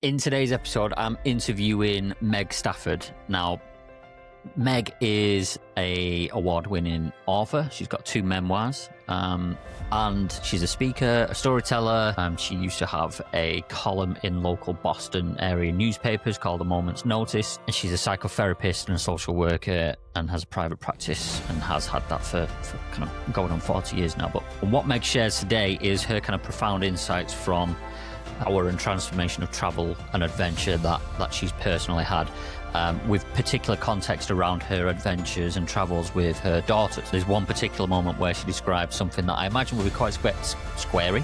In today's episode, I'm interviewing Meg Stafford. Now, Meg is a award-winning author. She's got 2 memoirs, and she's a speaker, a storyteller. She used to have a column in local Boston area newspapers called A Moment's Notice, and she's a psychotherapist and a social worker and has a private practice and has had that for kind of going on 40 years now. But what Meg shares today is her kind of profound insights from power and transformation of travel and adventure that she's personally had, with particular context around her adventures and travels with her daughters. There's one particular moment where she describes something that I imagine would be quite scary,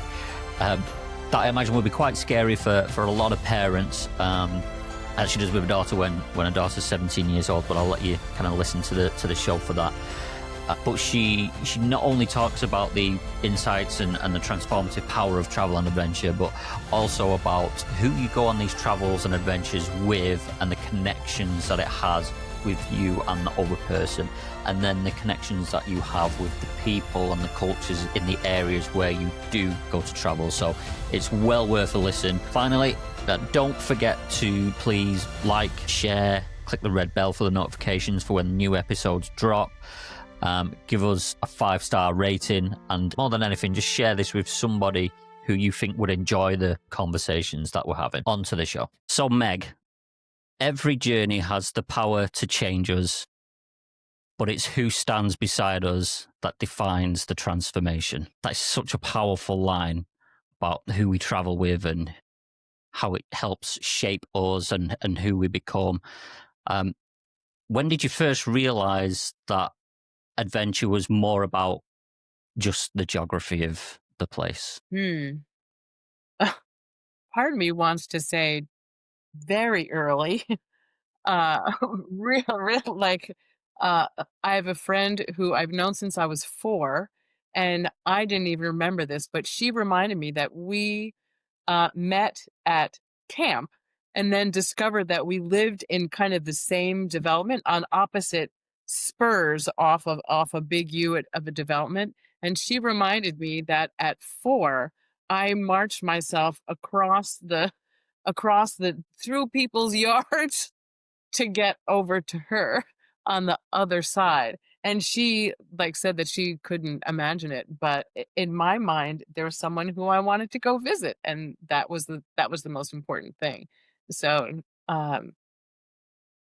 that I imagine would be quite scary for a lot of parents, as she does with a daughter when her daughter's 17 years old, but I'll let you kind of listen to the show for that. But she not only talks about the insights and the transformative power of travel and adventure, but also about who you go on these travels and adventures with and the connections that it has with you and the other person, and then the connections that you have with the people and the cultures in the areas where you do go to travel. So it's well worth a listen. Finally, don't forget to please like, share, click the red bell for the notifications for when new episodes drop. Give us a 5-star rating, and more than anything, just share this with somebody who you think would enjoy the conversations that we're having. On to the show. So, Meg, every journey has the power to change us, but it's who stands beside us that defines the transformation. That's such a powerful line about who we travel with and how it helps shape us and who we become. When did you first realize that adventure was more about just the geography of the place? Part of me wants to say very early. uh real like uh I have a friend who I've known since I was 4, and I didn't even remember this, but she reminded me that we met at camp and then discovered that we lived in kind of the same development on opposite spurs off a big of a development. And she reminded me that at 4, I marched myself across the through people's yards to get over to her on the other side. And she said that she couldn't imagine it, but in my mind there was someone who I wanted to go visit, and that was the most important thing. So um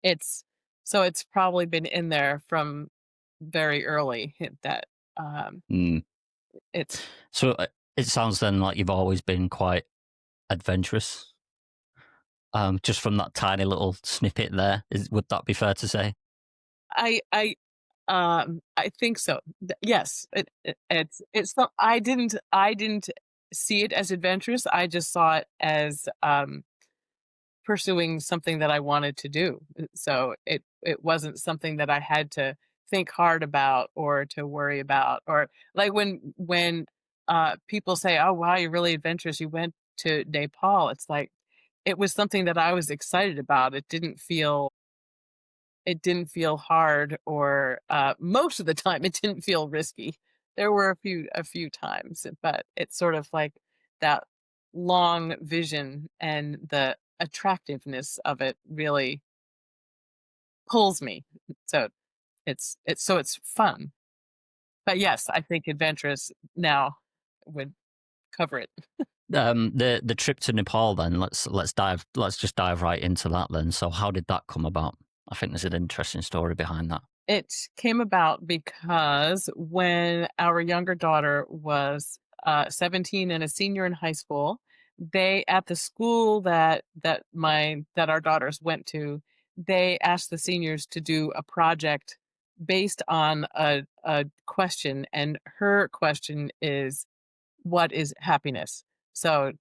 it's it's probably been in there from very early that um Mm. it's So it sounds then like you've always been quite adventurous, just from that tiny little snippet there. Would that be fair to say? I think so. Yes, it's not. I didn't see it as adventurous. I just saw it as pursuing something that I wanted to do. So it wasn't something that I had to think hard about or to worry about. Or like when people say, "Oh wow, you're really adventurous. You went to Nepal." It's like it was something that I was excited about. It didn't feel hard, or most of the time it didn't feel risky. There were a few times, but it's sort of like that long vision and the attractiveness of it really pulls me. So it's fun. But yes, I think adventurous now would cover it. The trip to Nepal then, let's just dive right into that then. So how did that come about? I think there's an interesting story behind that. It came about because when our younger daughter was 17 and a senior in high school, they at the school that our daughters went to, they asked the seniors to do a project based on a question, and her question is, what is happiness? So,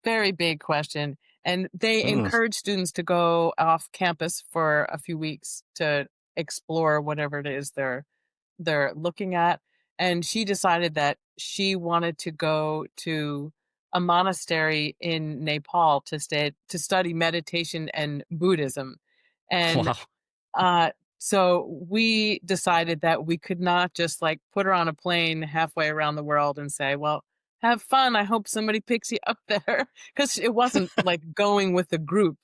very big question. And they Mm. encourage students to go off campus for a few weeks to explore whatever it is they're looking at. And she decided that she wanted to go to a monastery in Nepal to study meditation and Buddhism. And Wow. so we decided that we could not just put her on a plane halfway around the world and say, well, have fun. I hope somebody picks you up there." Because it wasn't like going with the group.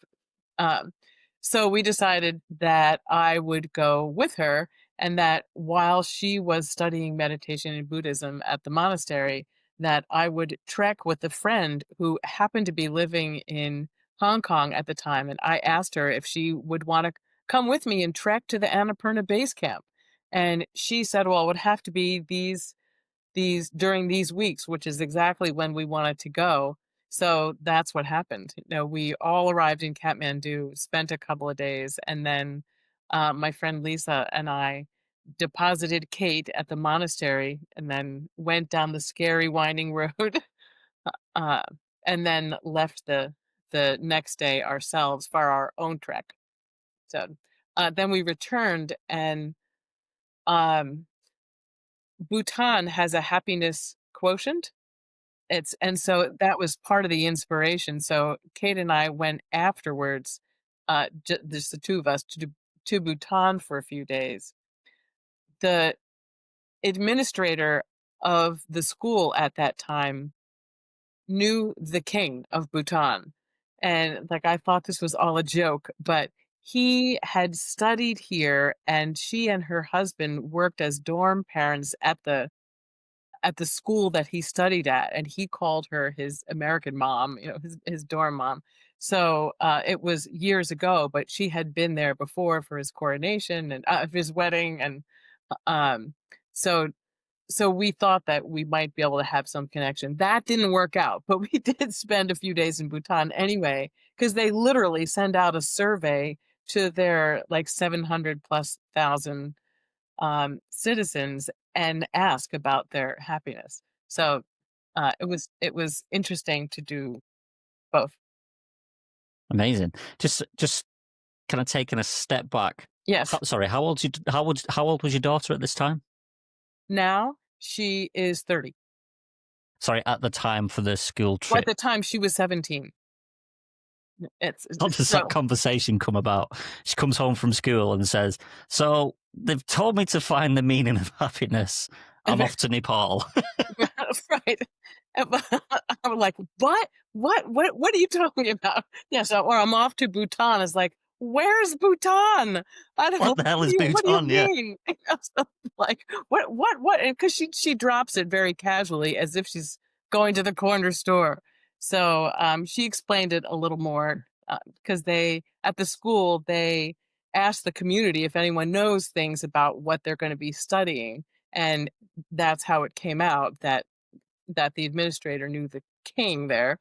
Um, so we decided that I would go with her, and that while she was studying meditation and Buddhism at the monastery, that I would trek with a friend who happened to be living in Hong Kong at the time. And I asked her if she would want to come with me and trek to the Annapurna base camp. And she said, "Well, it would have to be these during these weeks," which is exactly when we wanted to go. So that's what happened. We all arrived in Kathmandu, spent a couple of days, and then my friend Lisa and I deposited Kate at the monastery, and then went down the scary winding road, uh, and then left the next day ourselves for our own trek. So then we returned, and um, Bhutan has a happiness quotient. And so that was part of the inspiration. So Kate and I went afterwards, just the two of us, to Bhutan for a few days. The administrator of the school at that time knew the king of Bhutan. And like, I thought this was all a joke, but he had studied here, and she and her husband worked as dorm parents at the school that he studied at, and he called her his American mom, his dorm mom. So it was years ago, but she had been there before for his coronation and his wedding, and um, so so we thought that we might be able to have some connection. That didn't work out, but we did spend a few days in Bhutan anyway, because they literally send out a survey to their like 700 plus thousand citizens, and ask about their happiness. So it was interesting to do both. Amazing. Just kind of taking a step back. Yes. Sorry, how old was your daughter at this time? Now she is 30. Sorry, at the time for the school Well, at trip. the time she was 17. How does that So conversation come about? She comes home from school and says, "So they've told me to find the meaning of happiness. I'm off to Nepal." right. I'm like, what? What are you talking about? Yeah, so or I'm off to Bhutan. It's like, where's Bhutan? I don't know. What the hell What is do you Bhutan? Yeah. mean? So, like, what? Because she drops it very casually, as if she's going to the corner store. So she explained it a little more, because they at the school they asked the community if anyone knows things about what they're going to be studying, and that's how it came out that the administrator knew the king there.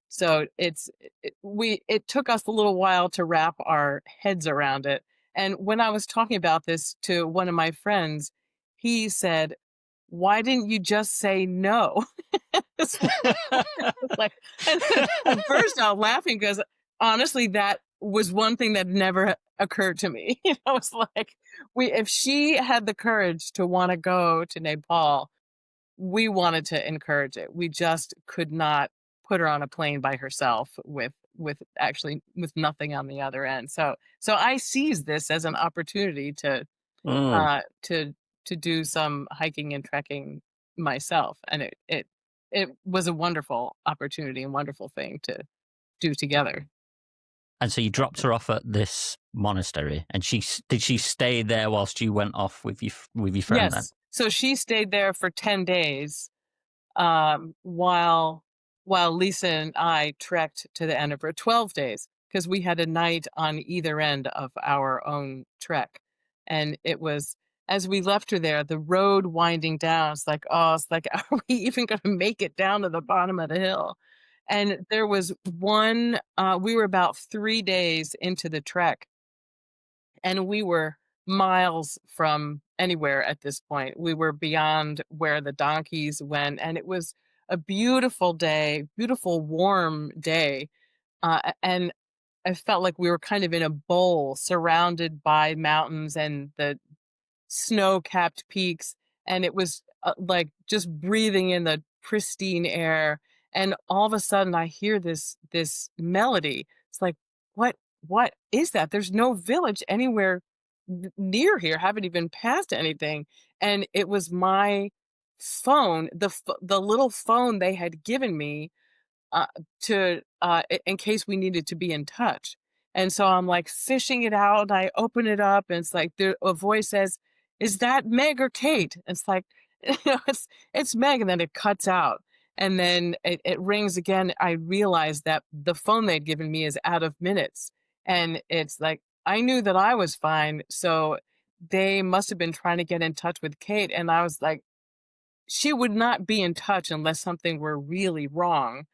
So it took us a little while to wrap our heads around it. And when I was talking about this to one of my friends, he said, "Why didn't you just say no?" It's like, and I burst out laughing because honestly, that was one thing that never occurred to me. It's like, if she had the courage to want to go to Nepal, we wanted to encourage it. We just could not put her on a plane by herself with nothing on the other end. So I seized this as an opportunity Mm. uh to to do some hiking and trekking myself, and it was a wonderful opportunity and wonderful thing to do together. And so you dropped her off at this monastery, and did she stay there whilst you went off with your friend then? Yes. So she stayed there for 10 days, while Lisa and I trekked to the end of her 12 days, because we had a night on either end of our own trek. And it was, as we left her there, the road winding down, it's like, are we even going to make it down to the bottom of the hill? And there was we were about 3 days into the trek, and we were miles from anywhere at this point. We were beyond where the donkeys went, and it was a beautiful day, beautiful warm day. And I felt like we were kind of in a bowl surrounded by mountains and the snow-capped peaks, and it was, like, just breathing in the pristine air, and all of a sudden, I hear this melody. It's like, "What is that?" There's no village anywhere n near here, haven't even passed anything, and it was my phone, the little phone they had given me, uh, in case we needed to be in touch. And so I'm like fishing it out. And I open it up, and it's like a voice says, "Is that Meg or Kate?" It's like, it's Meg, and then it cuts out, and then it rings again. I realize that the phone they'd given me is out of minutes, and it's like I knew that I was fine, so they must have been trying to get in touch with Kate, and I was like, she would not be in touch unless something were really wrong.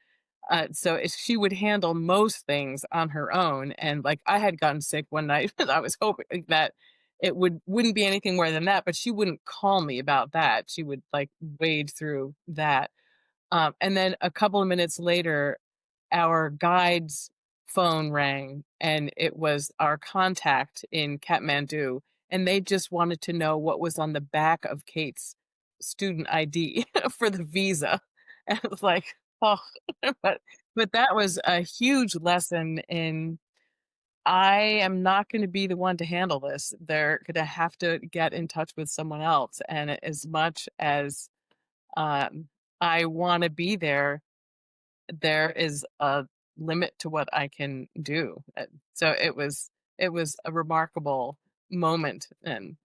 So she would handle most things on her own, and, like, I had gotten sick one night, and I was hoping that wouldn't be anything more than that, but she wouldn't call me about that. She would, like, wade through that. And then a couple of minutes later, our guide's phone rang, and it was our contact in Kathmandu, and they just wanted to know what was on the back of Kate's student ID for the visa. And it was like, oh, but that was a huge lesson in I am not going to be the one to handle this. They're going to have to get in touch with someone else. And as much as um, I want to be there, there is a limit to what I can do. So it was a remarkable moment. And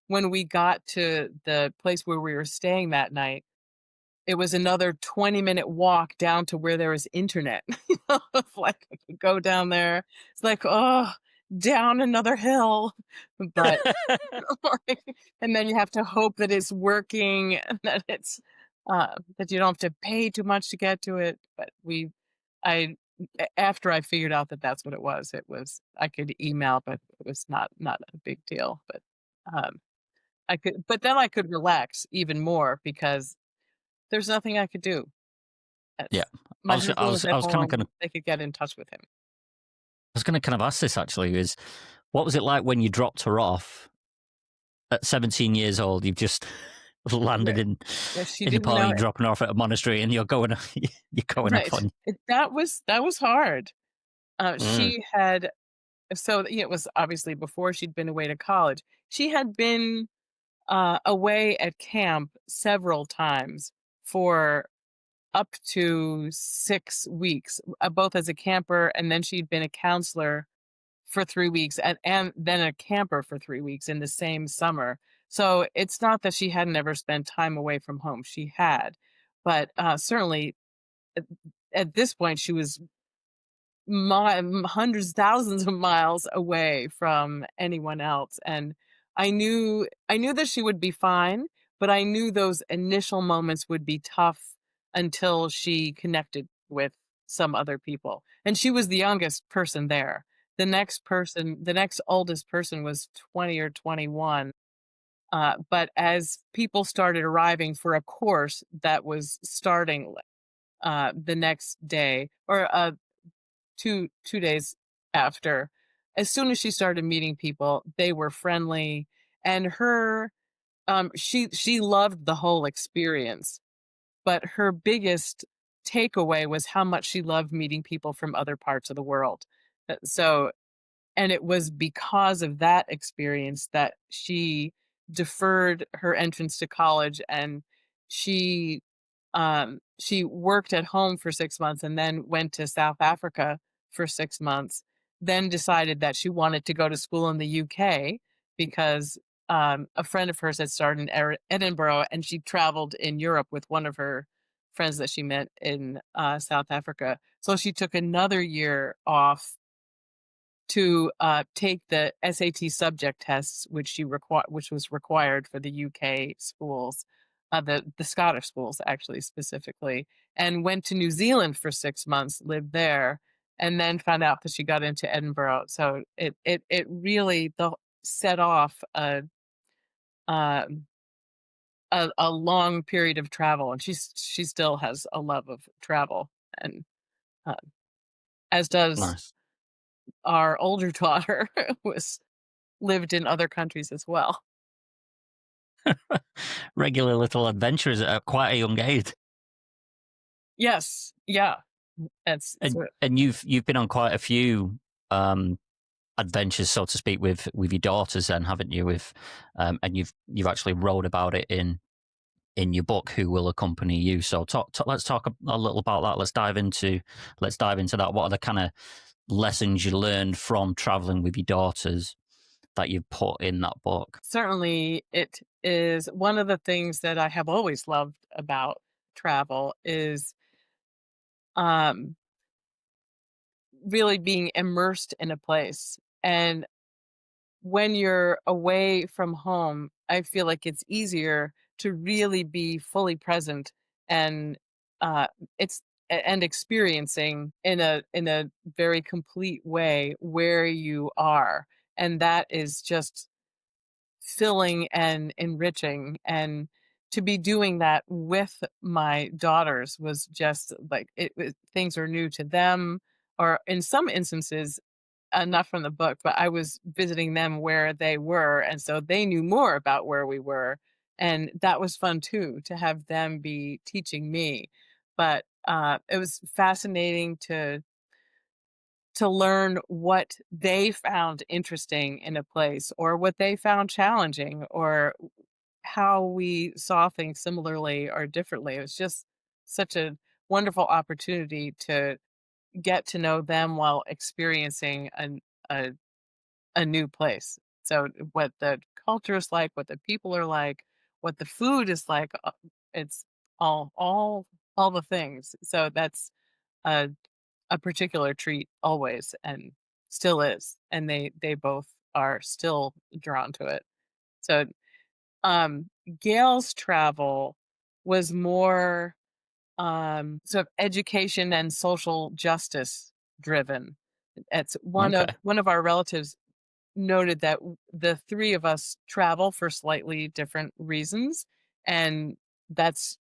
when we got to the place where we were staying that night, it was another 20-minute walk down to where there was internet. It's like I could go down there. It's like, oh, down another hill. But like, and then you have to hope that it's working and that that you don't have to pay too much to get to it. But I after I figured out that that's what it was I could email, but it was not a big deal. But um, but then I could relax even more because there's nothing I could do. Yeah. That's I my was I husband was was I at was kind of home. gonna They could get in touch with him. I was gonna kind of ask this actually is what was it like when you dropped her off at 17 years old? You've just landed Right. in Yeah, she in didn't Nepal, know you're it. dropping her off at a monastery, and you're going off Right. on. That was hard. Mm. She had so it was obviously before she'd been away to college. She had been away at camp several times for up to 6 weeks, both as a camper, and then she'd been a counselor for 3 weeks, and then a camper for 3 weeks in the same summer. So it's not that she hadn't ever spent time away from home. She had, but certainly at, at this point she was hundreds, thousands of miles away from anyone else. And I knew that she would be fine, but I knew those initial moments would be tough until she connected with some other people. And she was the youngest person there. The next oldest person was 20 or 21. But as people started arriving for a course that was starting the next day, or 2 days after, as soon as she started meeting people, they were friendly, and she loved the whole experience. But her biggest takeaway was how much she loved meeting people from other parts of the world. So and it was because of that experience that she deferred her entrance to college, and she worked at home for 6 months and then went to South Africa for 6 months, then decided that she wanted to go to school in the UK because, a friend of hers had started in Edinburgh, and she traveled in Europe with one of her friends that she met in, South Africa. So she took another year off to take the SAT subject tests, which was required for the UK schools, the Scottish schools actually specifically, and went to New Zealand for 6 months, lived there, and then found out that she got into Edinburgh. So it really set off um, a long period of travel, and she still has a love of travel, and uh, as does Nice. our older daughter, was lived in other countries as well. Regular little adventures at quite a young age. Yes, yeah, it's And you've been on quite a few um, adventures, so to speak, with your daughters, then haven't you? With and you've actually wrote about it in your book who will accompany you. So let's talk a little about that. Let's dive into that. What are the kind of lessons you learned from traveling with your daughters that you've put in that book? Certainly, it is one of the things that I have always loved about travel is um, really being immersed in a place. And when you're away from home, I feel like it's easier to really be fully present and uh, it's and experiencing in a very complete way where you are, and that is just filling and enriching. And to be doing that with my daughters was just like things are new to them, or in some instances not from the book, but I was visiting them where they were, and so they knew more about where we were, and that was fun too, to have them be teaching me. But, it was fascinating to learn what they found interesting in a place, or what they found challenging, or how we saw things similarly or differently. It was just such a wonderful opportunity to get to know them while experiencing a a new place. So what the culture is like, what the people are like, what the food is like, it's all the things. So that's a a particular treat always, and still is. And they both are still drawn to it. So Gail's travel was more sort of education and social justice driven. It's Okay. one of our relatives noted that the three of us travel for slightly different reasons, and that's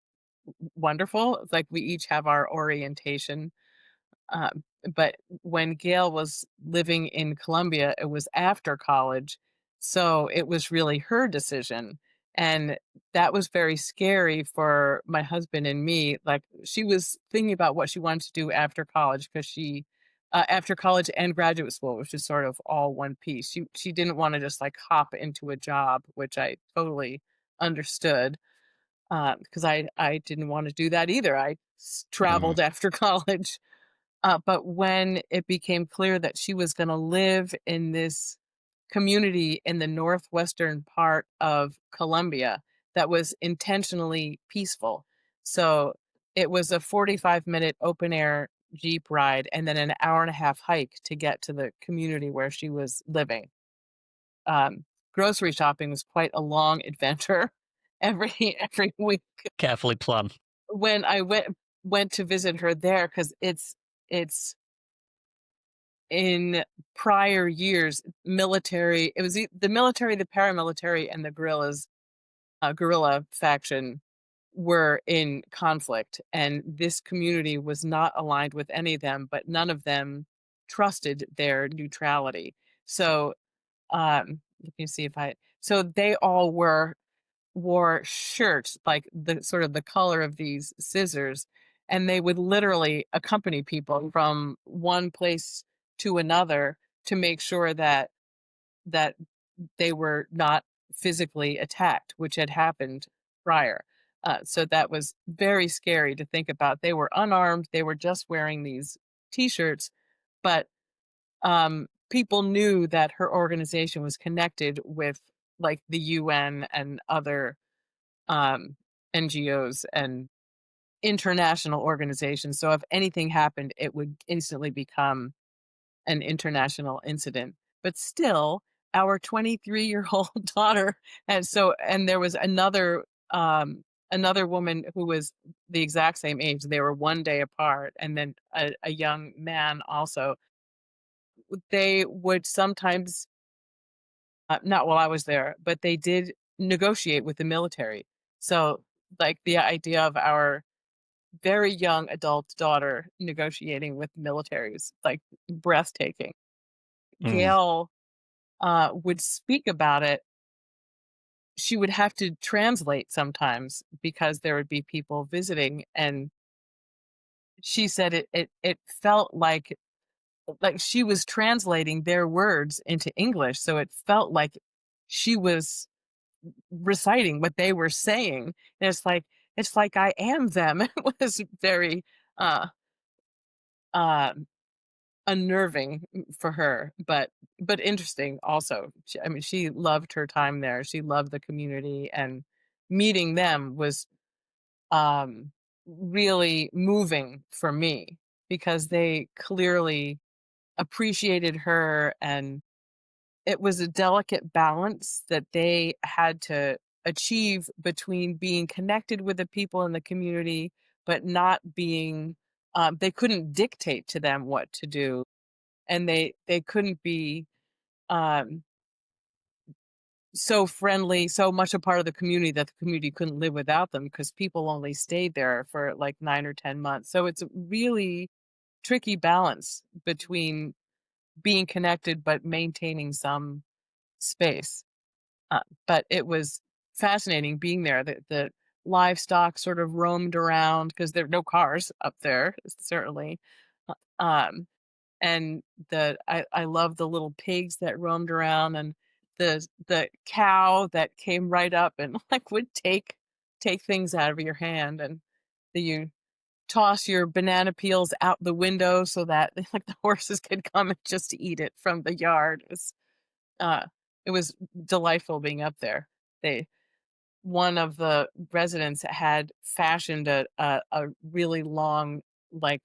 wonderful. It's like we each have our orientation. But when Gail was living in Colombia, it was after college, so it was really her decision, and that was very scary for my husband and me. Like, she was thinking about what she wanted to do after college, because she after college and graduate school, which is sort of all one piece. She didn't wanna just, like, hop into a job, which I totally understood, because I didn't wanna do that either. I Mm. traveled after college. But when it became clear that she was going to live in this community in the northwestern part of Colombia that was intentionally peaceful. So it was a 45-minute open air Jeep ride and then an hour and a half hike to get to the community where she was living. Grocery shopping was quite a long adventure every week Carefully planned. when I went to visit her there, because it's in prior years, military it was the military, the paramilitary, and the guerrilla faction were in conflict, and this community was not aligned with any of them, but none of them trusted their neutrality. So, let me see if I so they all wore shirts like the sort of the color of these scissors, and they would literally accompany people from one place to another to make sure that they were not physically attacked, which had happened prior. So that was very scary to think about. They were unarmed, they were just wearing these t-shirts, but people knew that her organization was connected with like the UN and other um, NGOs and international organizations. So if anything happened, it would instantly become an international incident. But still, our 23-year-old daughter, and there was another woman who was the exact same age. They were one day apart, and then a young man also. They would sometimes, not while I was there, but they did negotiate with the military. So, like the idea of our very young adult daughter negotiating with military is like breathtaking. Mm. Gail would speak about it. She would have to translate sometimes because there would be people visiting, and she said it felt like she was translating their words into English, so it felt like she was reciting what they were saying. And it's like I am them. It was very uh uh unnerving for her, but interesting also. I mean, she loved her time there. She loved the community, and meeting them was um really moving for me because they clearly appreciated her, and it was a delicate balance that they had to achieve between being connected with the people in the community, but not being, they couldn't dictate to them what to do, and they couldn't be um, so friendly, so much a part of the community that the community couldn't live without them because people only stayed there for like 9 or 10 months. So it's a really tricky balance between being connected but maintaining some space. But it was fascinating being there. The livestock sort of roamed around because there are no cars up there, certainly. Um, and I love the little pigs that roamed around, and the cow that came right up and like would take things out of your hand, and you toss your banana peels out the window so that like the horses could come and just eat it from the yard. Uh, it was delightful being up there. They One of the residents had fashioned a really long, like,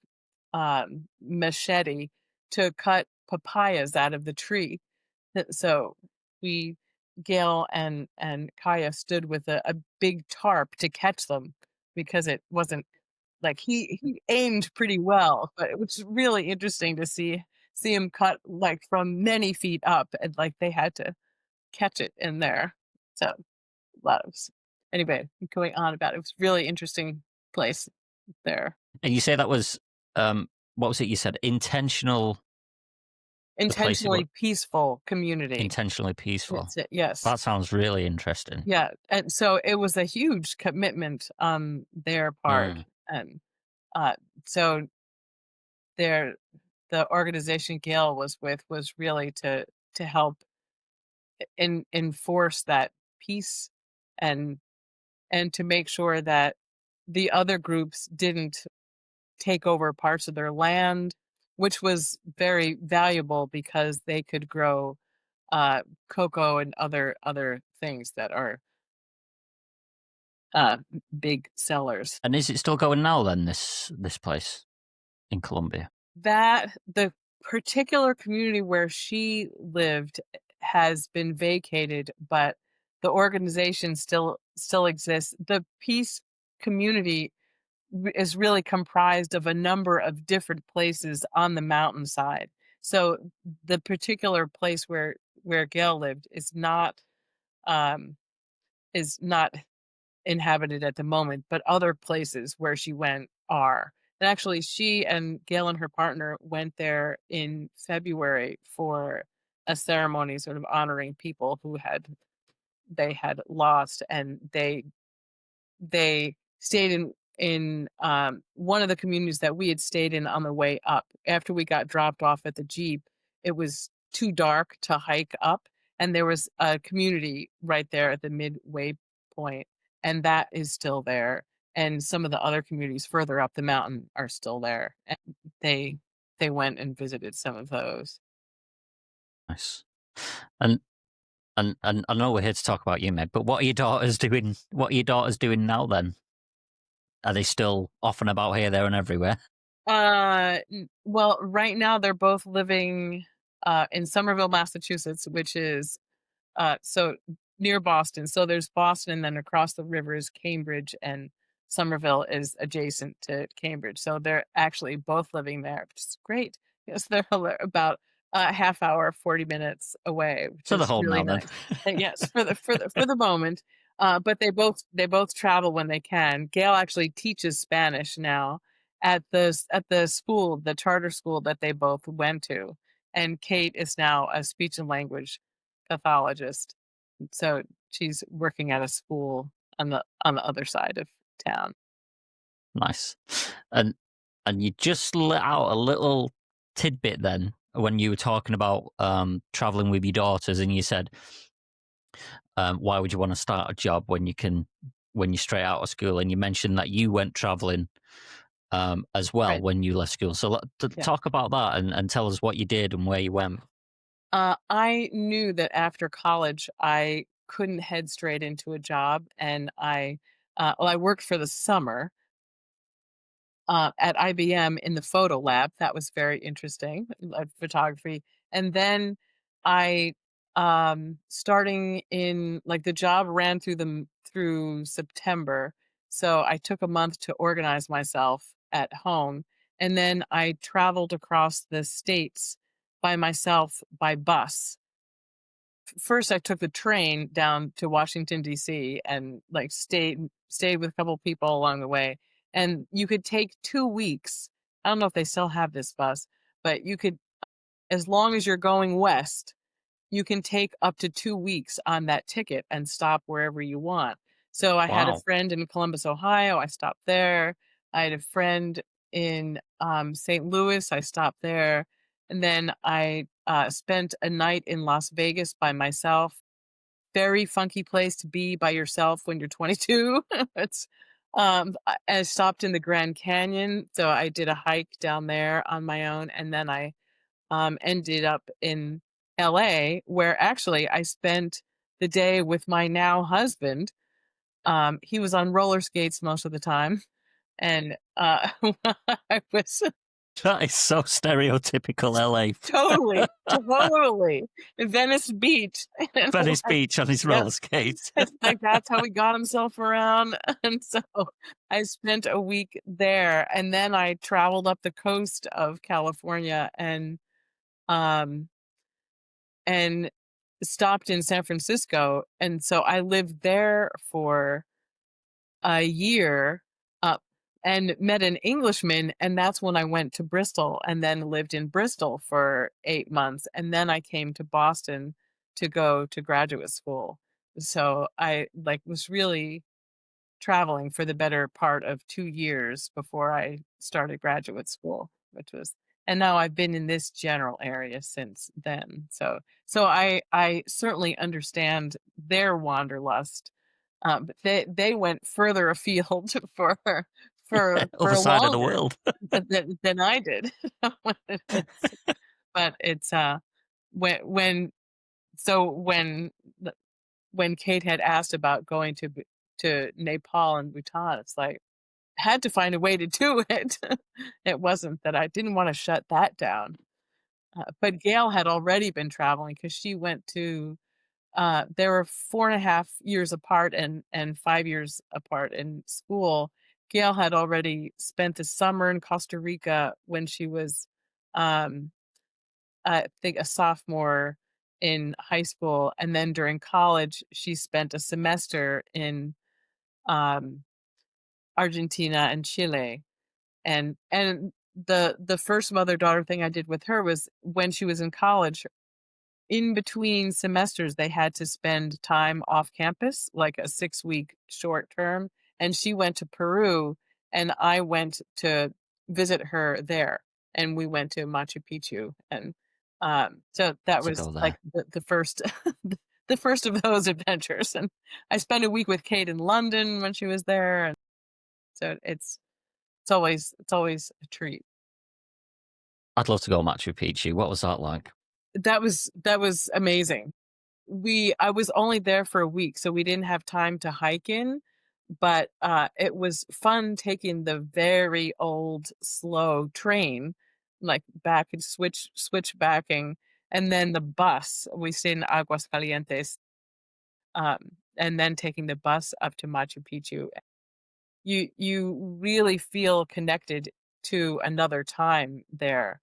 machete to cut papayas out of the tree. So we Gail and Kaya stood with a big tarp to catch them because it wasn't like he aimed pretty well, but it was really interesting to see him cut, like, from many feet up, and, like, they had to catch it in there. So, a lot of s anyway, going on about it. It was really interesting place there. And you say that was, what was it you said? Intentional, the place it was Intentionally peaceful community. intentionally peaceful. That's it, yes. That sounds really interesting. Yeah, and so it was a huge commitment on their part, Mm. and, uh, so their the organization Gail was with was really to help enforce that peace, and to make sure that the other groups didn't take over parts of their land, which was very valuable because they could grow cocoa and other things that are big sellers. And is it still going now then, this place in Colombia? That the particular community where she lived has been vacated, but the organization still exists. The peace community is really comprised of a number of different places on the mountainside. So the particular place where Gail lived um is not inhabited at the moment, but other places where she went are. And actually, she and Gail and her partner went there in February for a ceremony sort of honoring people who they had lost, and they stayed in one of the communities that we had stayed in on the way up. After we got dropped off at the Jeep, it was too dark to hike up, and there was a community right there at the midway point, and that is still there. And some of the other communities further up the mountain are still there. And they they went and visited some of those. Nice. And and I know we're here to talk about you, Meg, but what are your daughters doing? What are your daughters doing now then? Are they still off and about here, there, and everywhere? Well, right now they're both living in Somerville, Massachusetts, which is so near Boston. So there's Boston, and then across the river is Cambridge, and Somerville is adjacent to Cambridge. So they're actually both living there, which is great. Yes, they're about a half hour, 40 minutes away, which So they're is home really now then. nice. Yes, for the moment. But they both travel when they can. Gail actually teaches Spanish now at the school, the charter school that they both went to. And Kate is now a speech and language pathologist. So she's working at a school on the other side of town. Nice. And you just let out a little tidbit then when you were talking about traveling with your daughters, and you said Why would you want to start a job when you're straight out of school? And you mentioned that you went traveling as well Right. when you left school. So Yeah. talk about that and tell us what you did and where you went. I knew that after college, I couldn't head straight into a job, and well, I worked for the summer at IBM in the photo lab. That was very interesting, photography. And then I, starting in like the job ran through September, so I took a month to organize myself at home, and then I traveled across the states by myself by bus. First I took the train down to Washington DC and like stayed with a couple people along the way. And you could take 2 weeks. I don't know if they still have this bus, but you could, as long as you're going west, you can take up to 2 weeks on that ticket and stop wherever you want. So I had a Wow. friend in Columbus, Ohio. I stopped there. I had a friend in St. Louis. I stopped there. And then I spent a night in Las Vegas by myself. Very funky place to be by yourself when you're 22. It's I stopped in the Grand Canyon, so I did a hike down there on my own, and then I ended up in LA, where actually I spent the day with my now husband. He was on roller skates most of the time, and I was That is so stereotypical LA. totally, totally in Venice Beach, and Venice like, Beach on his yeah, roller skates. it's like that's how he got himself around, and so I spent a week there, and then I traveled up the coast of California um and stopped in San Francisco, and so I lived there for a year, uh, and met an Englishman, and that's when I went to Bristol and then lived in Bristol for 8 months, and then I came to Boston to go to graduate school. So I, like, was really traveling for the better part of 2 years before I started graduate school, which was, and now I've been in this general area since then. So I certainly understand their wanderlust, but they went further afield for Other side of the longer world. than I did. It's but it's, when so when Kate had asked about going to Nepal and Bhutan, it's like, I had to find a way to do it. It wasn't that I didn't wanna shut that down. But Gail had already been traveling because she went to, they were 4.5 years apart and 5 years apart in school. Gail had already spent the summer in Costa Rica when she was, um, I think, a sophomore in high school, and then during college, she spent a semester in, um, Argentina and Chile. And the first mother-daughter thing I did with her was when she was in college, in between semesters, they had to spend time off campus, like a 6-week short term, and she went to Peru, and I went to visit her there, and we went to Machu Picchu, and, so that To was, go like, there. the first the first of those adventures, and I spent a week with Kate in London when she was there, and so it's always a treat. I'd love to go Machu Picchu. What was that like? That was amazing. I was only there for a week, so we didn't have time to hike in, but, it was fun taking the very old, slow train, like, back and switchbacking, and then the bus. We stayed in Aguascalientes, and then taking the bus up to Machu Picchu. You really feel connected to another time there.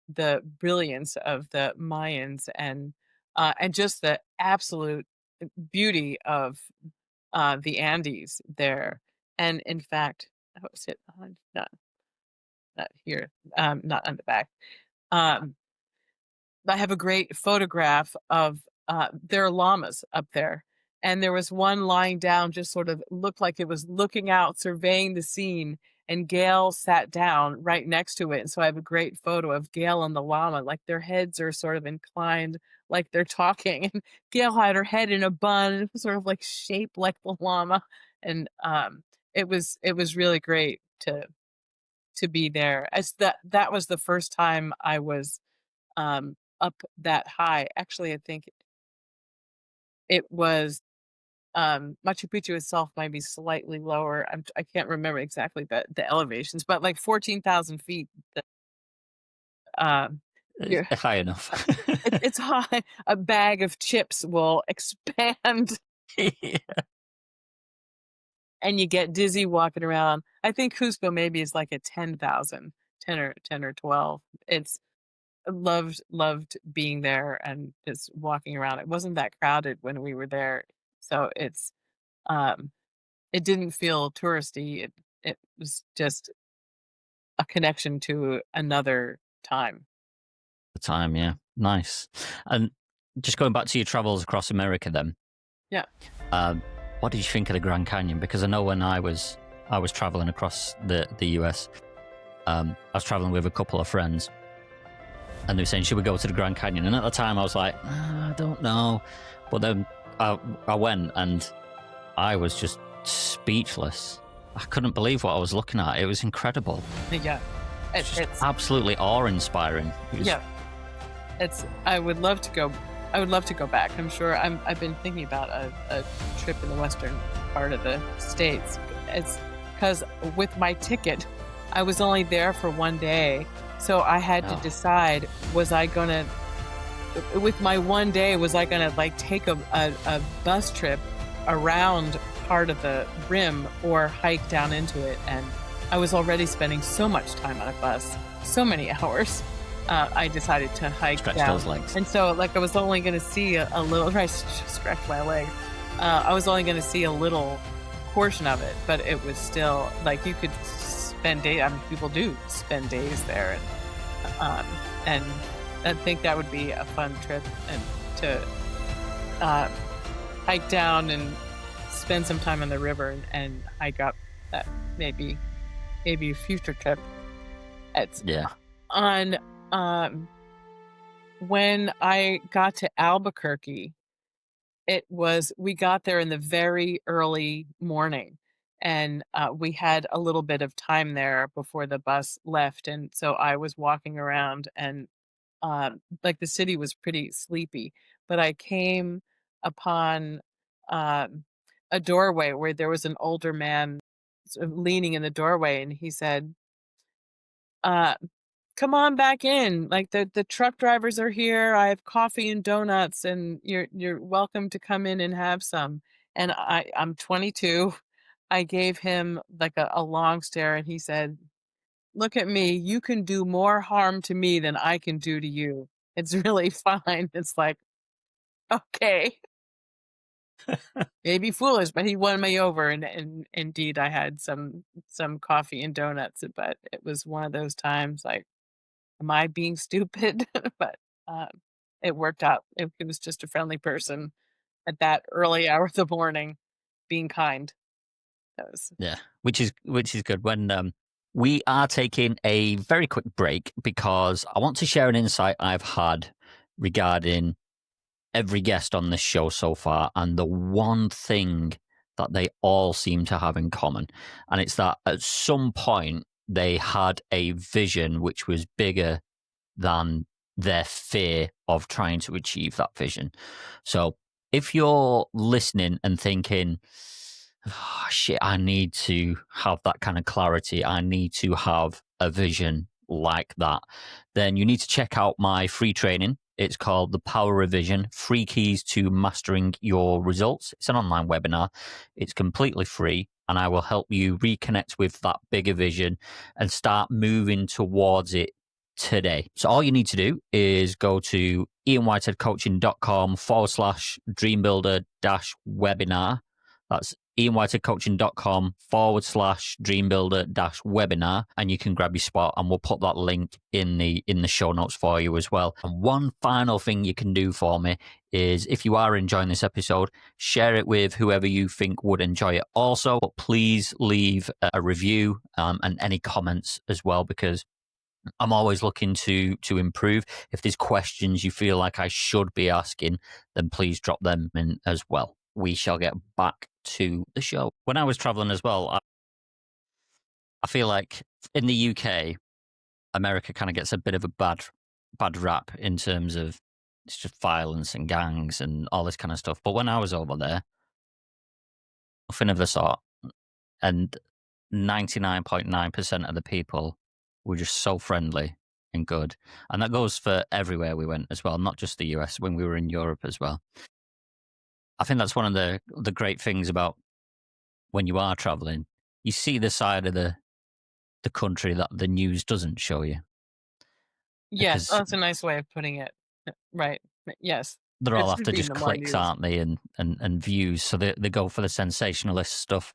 The brilliance of the Mayans and just the absolute beauty of, the Andes there. And in fact, what was it? Not here, not on the back. Um, I have a great photograph of, there are llamas up there, and there was one lying down, just sort of looked like it was looking out, surveying the scene, and Gail sat down right next to it. And so I have a great photo of Gail and the llama, like their heads are sort of inclined, like they're talking. And Gail had her head in a bun, sort of like shaped like the llama. And it was really great to be there. As that was the first time I was up that high. Actually, I think it was Machu Picchu itself might be slightly lower. I can't remember exactly the elevations, but like 14,000 feet. Um, It's you're, high enough. it's high. A bag of chips will expand, Yeah. and you get dizzy walking around. I think Cusco maybe is like at 10,000, 10 or 12. It's loved being there and just walking around. It wasn't that crowded when we were there, so um, it didn't feel touristy. It was just a connection to another time. The time, yeah. Nice. And just going back to your travels across America then, Yeah. what did you think of the Grand Canyon? Because I know when I was traveling across the US, I was traveling with a couple of friends, and they were saying, should we go to the Grand Canyon? And at the time I was like, I don't know. But then I went, and I was just speechless. I couldn't believe what I was looking at. It was incredible. Yeah. It's Absolutely awe-inspiring. yeah. It's I would love to go. I would love to go back. I'm sure. I've been thinking about a trip in the western part of the states. It's because with my ticket, I was only there for one day, so I had to decide: was I gonna, with my one day, was I gonna like take a bus trip around part of the rim or hike down into it? And I was already spending so much time on a bus, so many hours. I decided to hike Stretch down. those legs. And so, like, I was only going to see a little. I scratched my leg. I was only going to see a little portion of it, but it was still like you could spend days. I mean, people do spend days there, and I think that would be a fun trip, and to hike down and spend some time on the river and hike up. That maybe a future trip. It's Yeah. on. When I got to Albuquerque, we got there in the very early morning, and we had a little bit of time there before the bus left. And so I was walking around, and like the city was pretty sleepy, but I came upon um, a doorway where there was an older man sort of leaning in the doorway, and he said, uh, come on back in. Like the truck drivers are here. I have coffee and donuts, and you're welcome to come in and have some. And I'm 22. I gave him like a long stare, and he said, "Look at me. You can do more harm to me than I can do to you. It's really fine." It's like, okay, maybe foolish, but he won me over, and indeed I had some coffee and donuts, but it was one of those times like, am I being stupid? But um, it worked out. It was just a friendly person at that early hour of the morning, being kind. That was Yeah, which is good. When we are taking a very quick break because I want to share an insight I've had regarding every guest on this show so far, and the one thing that they all seem to have in common, and it's that at some point they had a vision which was bigger than their fear of trying to achieve that vision. So if you're listening and thinking, oh, shit, I need to have that kind of clarity, I need to have a vision like that, then you need to check out my free training. It's called The Power of Vision, 3 Keys to Mastering Your Results. It's an online webinar. It's completely free, and I will help you reconnect with that bigger vision and start moving towards it today. So all you need to do is go to ianwhiteheadcoaching.com/dreambuilder-webinar. That's ianwhitecoaching.com/dreambuilder-webinar, and you can grab your spot, and we'll put that link in the show notes for you as well. And one final thing you can do for me is, if you are enjoying this episode, share it with whoever you think would enjoy it also. But please leave a review and any comments as well, because I'm always looking to improve. If there's questions you feel like I should be asking, then please drop them in as well. We shall get back to the show. When I was traveling as well, I feel like in the UK, America kind of gets a bit of a bad rap in terms of it's just violence and gangs and all this kind of stuff. But when I was over there, nothing of the sort. And 99.9% of the people were just so friendly and good. And that goes for everywhere we went as well, not just the US, when we were in Europe as well. I think that's one of the great things about when you are traveling. You see the side of the country that the news doesn't show you, Yes, oh, because that's a nice way of putting it. Right. Yes. they're It all should after be in just the more clicks, news. aren't they, and views. So they go for the sensationalist stuff.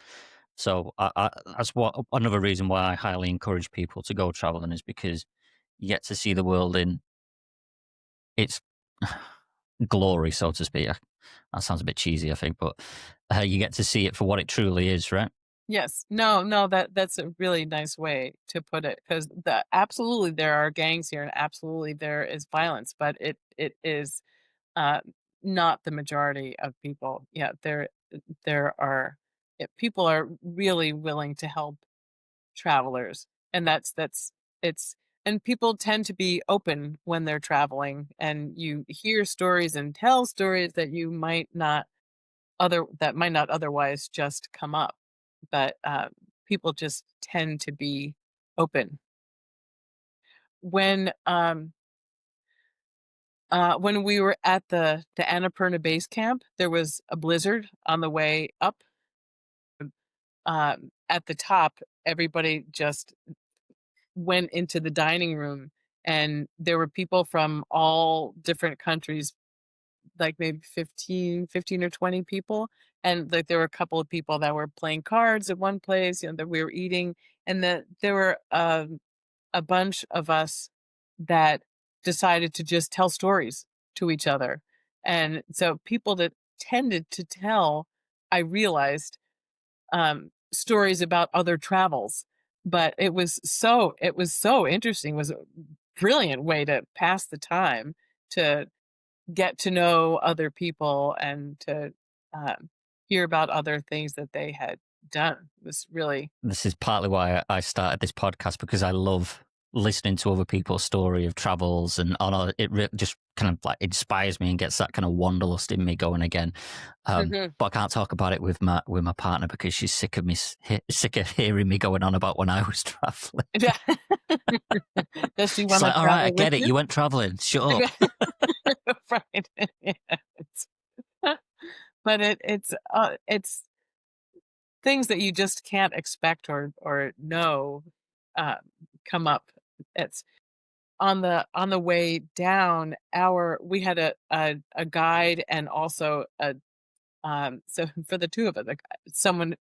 So that's what another reason why I highly encourage people to go traveling, is because you get to see the world in its glory, so to speak. That sounds a bit cheesy, I think, but you get to see it for what it truly is, right? Yes. No, no, that's a really nice way to put it, because absolutely there are gangs here and absolutely there is violence, but it is uh, not the majority of people. Yeah, there are people are really willing to help travelers, and that's it's and people tend to be open when they're traveling, and you hear stories and tell stories that you might not that might not otherwise just come up, but people just tend to be open. When um uh when we were at the Annapurna base camp, there was a blizzard on the way up. At the top, everybody just went into the dining room, and there were people from all different countries, like maybe 15 or 20 people. And like there were a couple of people that were playing cards at one place, that we were eating. And that there were a bunch of us that decided to just tell stories to each other. And so people that tended to tell, I realized, stories about other travels. But it was so interesting. It was a brilliant way to pass the time, to get to know other people and to hear about other things that they had done. It was really This is partly why I started this podcast, because I love listening to other people's story of travels, and it just kind of like inspires me and gets that kind of wanderlust in me going again. Mhm. But I can't talk about it with my partner, because she's sick of me, sick of hearing me going on about when I was traveling. Yeah. Does she She's want to like, "All right, I travel with get it. you? You went traveling. Shut up." Right. Yeah, but it's things that you just can't expect or know uh, come up. It's on the way down. Our We had a guide, and also a so for the two of us, like, someone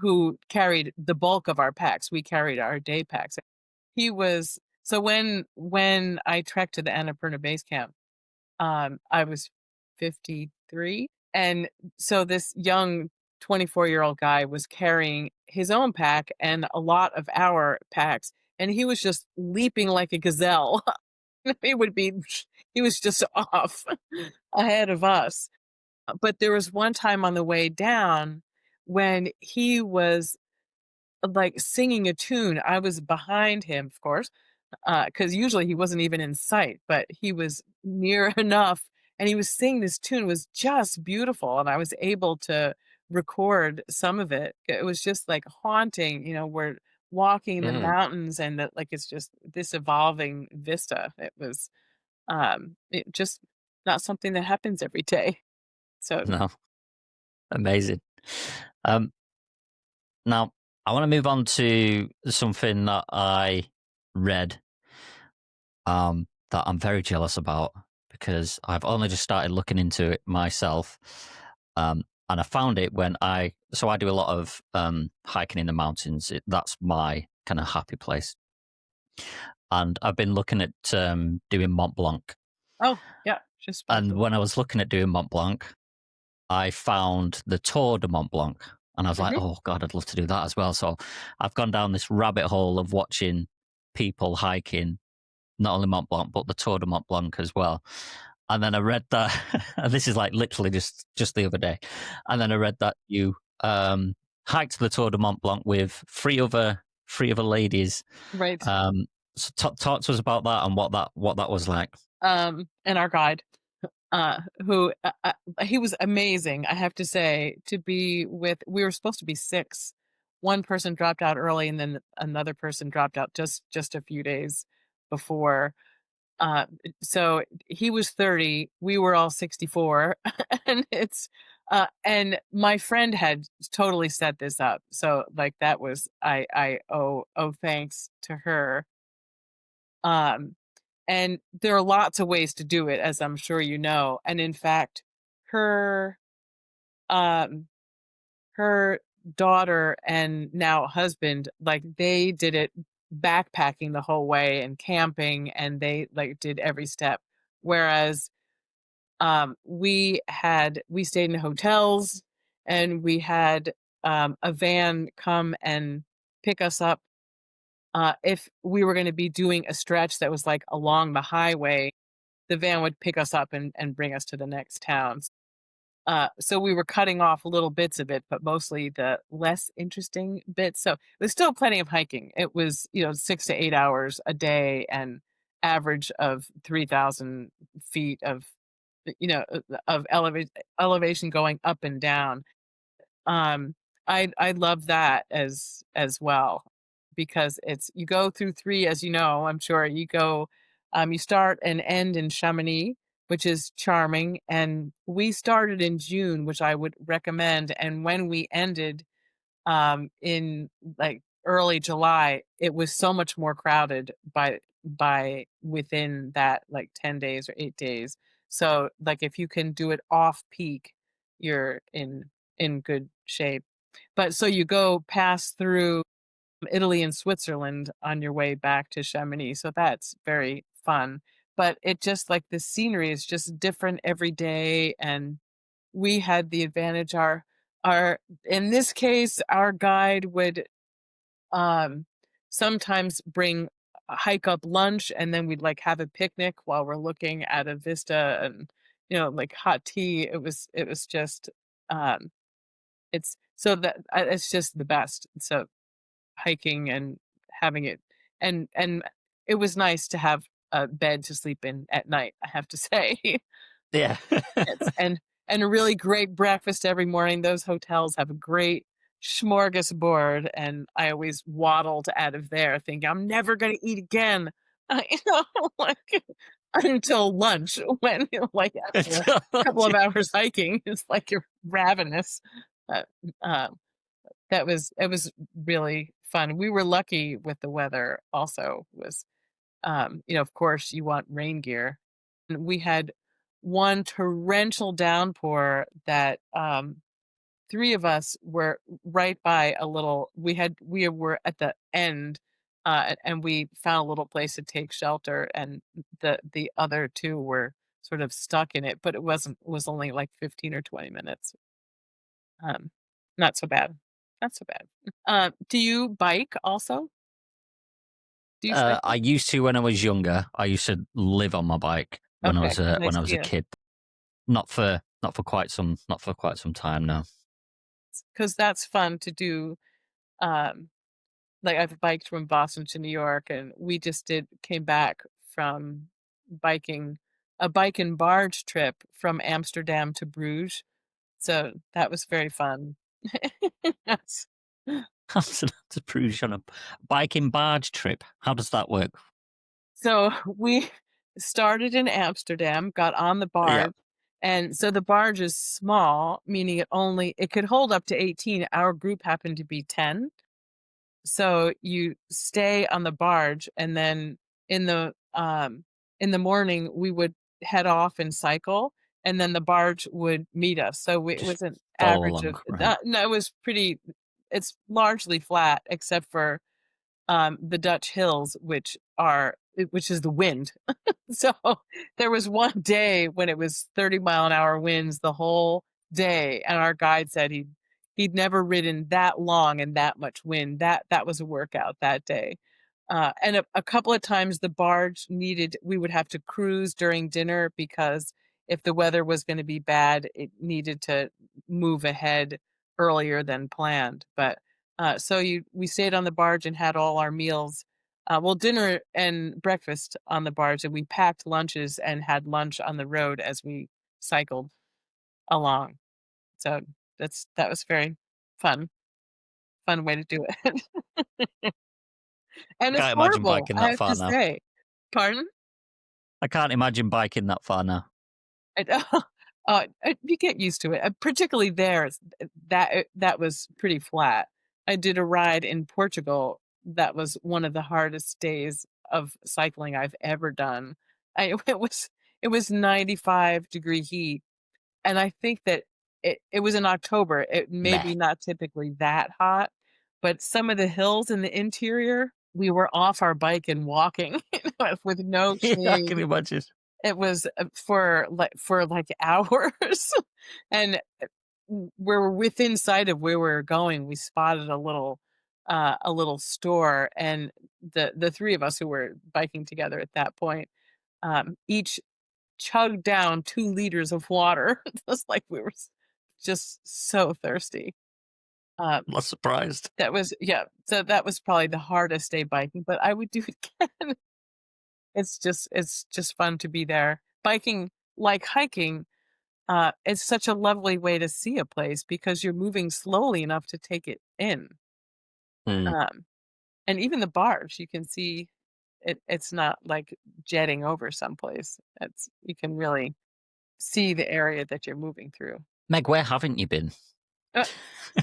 who carried the bulk of our packs. We carried our day packs. He was so when I trekked to the Annapurna base camp, I was 53. And so this young 24-year-old guy was carrying his own pack and a lot of our packs, and he was just leaping like a gazelle. he would be he was just off ahead of us. But there was one time on the way down when he was like singing a tune. I was behind him, of course, because usually he wasn't even in sight, but he was near enough, and he was singing this tune. It was just beautiful, and I was able to record some of it. It was just like haunting. We're walking in the Mm, mountains, and that, like, it's just this evolving vista. It just not something that happens every day. So no, amazing. Um, Now, I want to move on to something that I read, that I'm very jealous about, because I've only just started looking into it myself. And I found it when I do a lot of hiking in the mountains. That's my kind of happy place. And I've been looking at doing Mont Blanc. Oh, yeah, just by And the when I was looking at doing Mont Blanc, I found the Tour de Mont Blanc. And I was like, Mhm. oh God, I'd love to do that as well. So I've gone down this rabbit hole of watching people hiking not only Mont Blanc, but the Tour de Mont Blanc as well. And then I read that, and this is like literally just the other day. And then I read that you hiked the Tour de Mont Blanc with three other ladies. Right. So talk to us about that and what that was like. And our guide, who he was amazing, I have to say, to be with. We were supposed to be 6. One person dropped out early, and then another person dropped out just a few days before. So he was 30, we were all 64, and and my friend had totally set this up. So like that was I owe thanks to her. Um, and there are lots of ways to do it, as I'm sure you know. And in fact, her um her daughter and now husband, like they did it backpacking the whole way and camping, and they like did every step. Whereas we stayed in hotels, and we had a van come and pick us up if we were going to be doing a stretch that was like along the highway. The van would pick us up and bring us to the next town. So we were cutting off little bits of it, but mostly the less interesting bits. So there's still plenty of hiking. It was, 6 to 8 hours a day, and average of 3,000 feet of elevation going up and down. I love that as well, because it's you go through 3, as you know, I'm sure you go, you start and end in Chamonix, which is charming, and we started in June, which I would recommend, and when we ended, in, like, early July, it was so much more crowded by within that, like, 10 days or 8 days. So, like, if you can do it off peak, you're in good shape. But so you go pass through Italy and Switzerland on your way back to Chamonix, so that's very fun. But it just like the scenery is just different every day, and we had the advantage our in this case, our guide would um sometimes bring a hike up lunch, and then we'd like have a picnic while we're looking at a vista, and like hot tea. It was just um it's so that it's just the best. So hiking and having it, and it was nice to have a bed to sleep in at night, I have to say. Yeah. It's and a really great breakfast every morning. Those hotels have a great smorgasbord, and I always waddled out of there thinking, "I'm never gonna eat again." Like, until lunch when, like, after a couple of hours hiking, it's like you're ravenous. Uh, um, it was really fun. We were lucky with the weather also. Was Of course, you want rain gear. And we had one torrential downpour that 3 of us were right by a little. We were at the end, and we found a little place to take shelter, and the other 2 were sort of stuck in it, but it was only like 15 or 20 minutes. Um, Not so bad. Not so bad. Do you bike also? Do you I cycle? used to when I was younger. I used to live on my bike when I Okay, was 'cause I when I was see a it. kid. Not for quite some time now. 'Cause that's fun to do. Um, like, I've biked from Boston to New York, and we just did came back from biking a bike and barge trip from Amsterdam to Bruges, so that was very fun. Yes. Amsterdam to Bruges on a biking barge trip. How does that work? So, we started in Amsterdam, got on the Yeah. barge, and so the barge is small, meaning it could hold up to 18. Our group happened to be 10. So you stay on the barge, and then in the morning we would head off and cycle, and then the barge would meet us. So it Just was an follow average along, of right? no, it was pretty. It's largely flat except for the Dutch hills, which is the wind. So there was one day when it was 30-mile-an-hour winds the whole day, and our guide said he'd never ridden that long and that much wind. That was a workout that day. And a couple of times the barge needed we would have to cruise during dinner because if the weather was going to be bad, it needed to move ahead earlier than planned. But so we stayed on the barge and had all our meals, well, dinner and breakfast on the barge, and we packed lunches and had lunch on the road as we cycled along. So that was very fun, fun way to do it. I And it's can't imagine horrible, biking I that have far to now. say. Pardon? I can't imagine biking that far now. I you get used to it, particularly there, that was pretty flat. I did a ride in Portugal that was one of the hardest days of cycling I've ever done. I it was 95-degree heat, and I think that it was in October, it may Meh. be not typically that hot, but some of the hills in the interior, we were off our bike and walking with no Yeah, I can shade. imagine. It was, for, like, hours, and, we're within sight of where we were going, we spotted a little store, and the 3 of us who were biking together at that point, each chugged down 2 liters of water, just like we were just so thirsty. Um, I'm not surprised. that was yeah, so that was probably the hardest day biking, but I would do it again. It's just fun to be there. Biking, like hiking, is such a lovely way to see a place because you're moving slowly enough to take it in. Mm. Um, and even the barge, you can see it's not like jetting over someplace. It's you can really see the area that you're moving through. Meg, where haven't you been? Uh,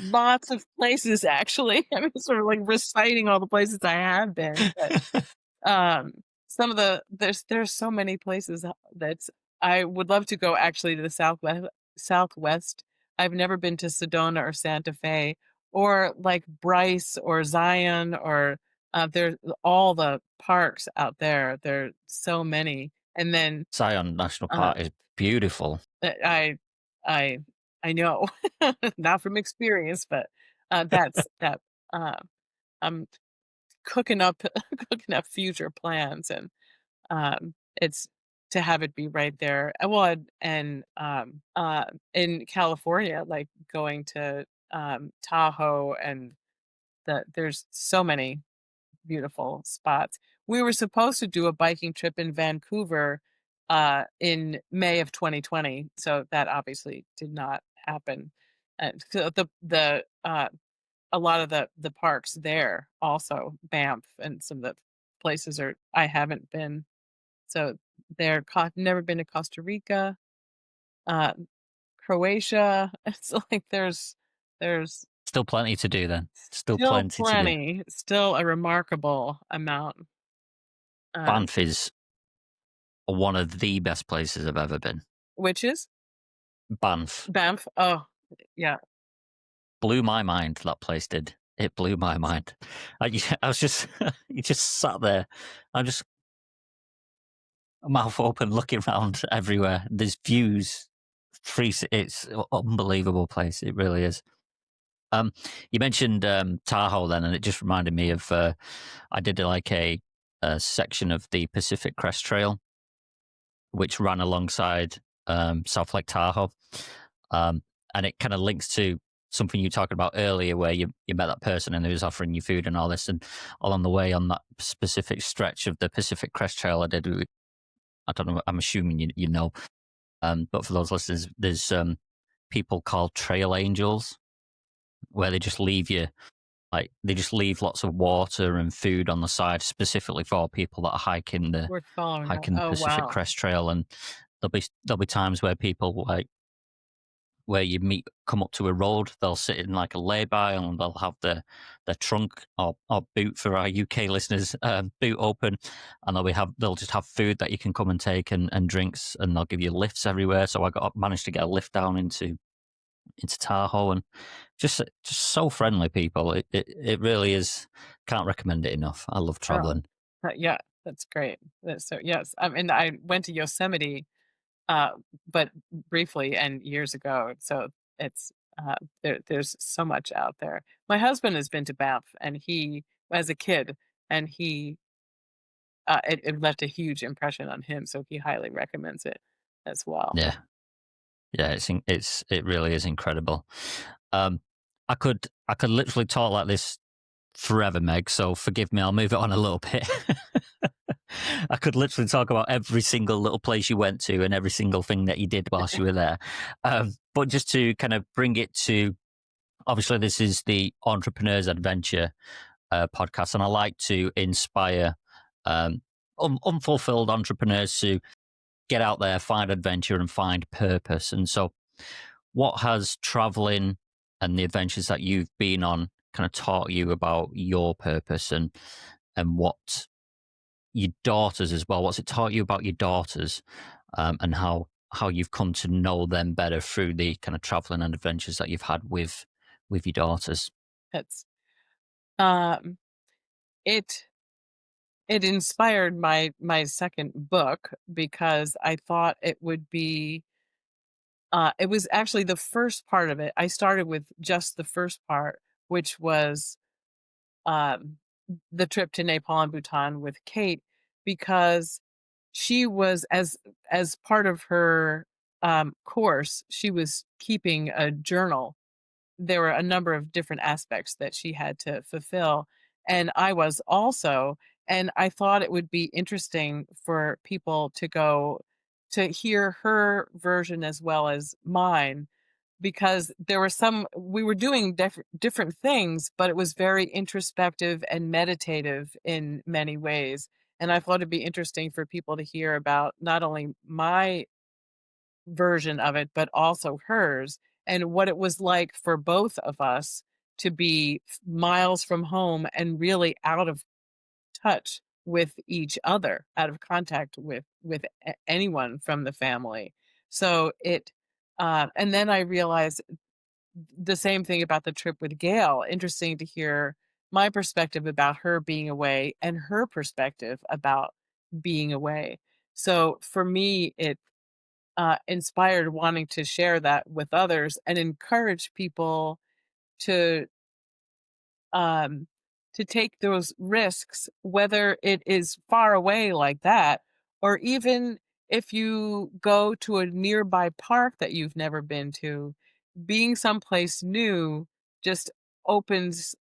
Lots of places actually. I'm sort of like reciting all the places I have been, but Um, some of there's so many places that's I would love to go actually to the Southwest. I've never been to Sedona or Santa Fe or like Bryce or Zion or there's all the parks out there. There are so many. And then Zion National uh, Park is beautiful. I I I know not from experience, but that uh, I'm cooking up cooking up future plans and it's to have it be right there. Well, in California, like going to Tahoe and there's so many beautiful spots. We were supposed to do a biking trip in Vancouver in May of 2020, so that obviously did not happen. And so a lot of the parks there also Banff and some of the places are I haven't been so never been to Costa Rica, uh, Croatia. It's like there's Still plenty to do then. Still still plenty to do. plenty, still a remarkable amount. Uh, Banff is one of the best places I've ever been. which is Banff Banff. Oh, yeah, blew my mind. That place did. It blew my mind. I was just, you just sat there. I'm just mouth open, looking around everywhere. There's views. It's an unbelievable place. It really is. You mentioned Tahoe then, and it just reminded me of I did like a section of the Pacific Crest Trail, which ran alongside South Lake Tahoe, and it kind of links to something you were talking about earlier, where you met that person and they was offering you food and all this, and along the way on that specific stretch of the Pacific Crest Trail, I did. I don't know. I'm assuming you know, but for those listeners, there's people called trail angels, where they just leave you like they just leave lots of water and food on the side specifically for people that are worth following up. hiking the Oh, Pacific wow. Crest Trail. And there'll be times where people like where you meet, come up to a road. They'll sit in like a lay-by, and they'll have their trunk or boot for our UK listeners, boot open, and they'll just have food that you can come and take, and drinks, and they'll give you lifts everywhere. So managed to get a lift down into Tahoe, and just so friendly people. It really is. Can't recommend it enough. I love Oh, traveling. yeah, that's great. So yes, I mean, I went to Yosemite, uh, but briefly and years ago. So it's there's so much out there. My husband has been to Banff, and he as a kid, and it left a huge impression on him. So he highly recommends it as well. Yeah, yeah. It really is incredible. Um, I could literally talk like this forever, Meg. So forgive me. I'll move it on a little bit. I could literally talk about every single little place you went to and every single thing that you did whilst you were there. But just to kind of bring it to, obviously, this is the Entrepreneur's Adventure podcast, and I like to inspire unfulfilled entrepreneurs to get out there, find adventure, and find purpose. And so, what has traveling and the adventures that you've been on kind of taught you about your purpose, and what your daughters as well? What's it taught you about your daughters, and how you've come to know them better through the kind of traveling and adventures that you've had with your daughters? It's um, it it inspired my second book because I thought it would be. It was actually the first part of it. I started with just the first part, which was um, the trip to Nepal and Bhutan with Kate, because she was as part of her course, she was keeping a journal. There were a number of different aspects that she had to fulfill, and I was also, and I thought it would be interesting for people to go to hear her version as well as mine, because there were some we were doing different things, but it was very introspective and meditative in many ways, and I thought it'd be interesting for people to hear about not only my version of it, but also hers, and what it was like for both of us to be miles from home and really out of touch with each other, out of contact with anyone from the family. So and then I realized the same thing about the trip with Gail. Interesting to hear my perspective about her being away and her perspective about being away. So for me, it inspired wanting to share that with others and encourage people to um, to take those risks, whether it is far away like that, or even if you go to a nearby park that you've never been to, being someplace new just opens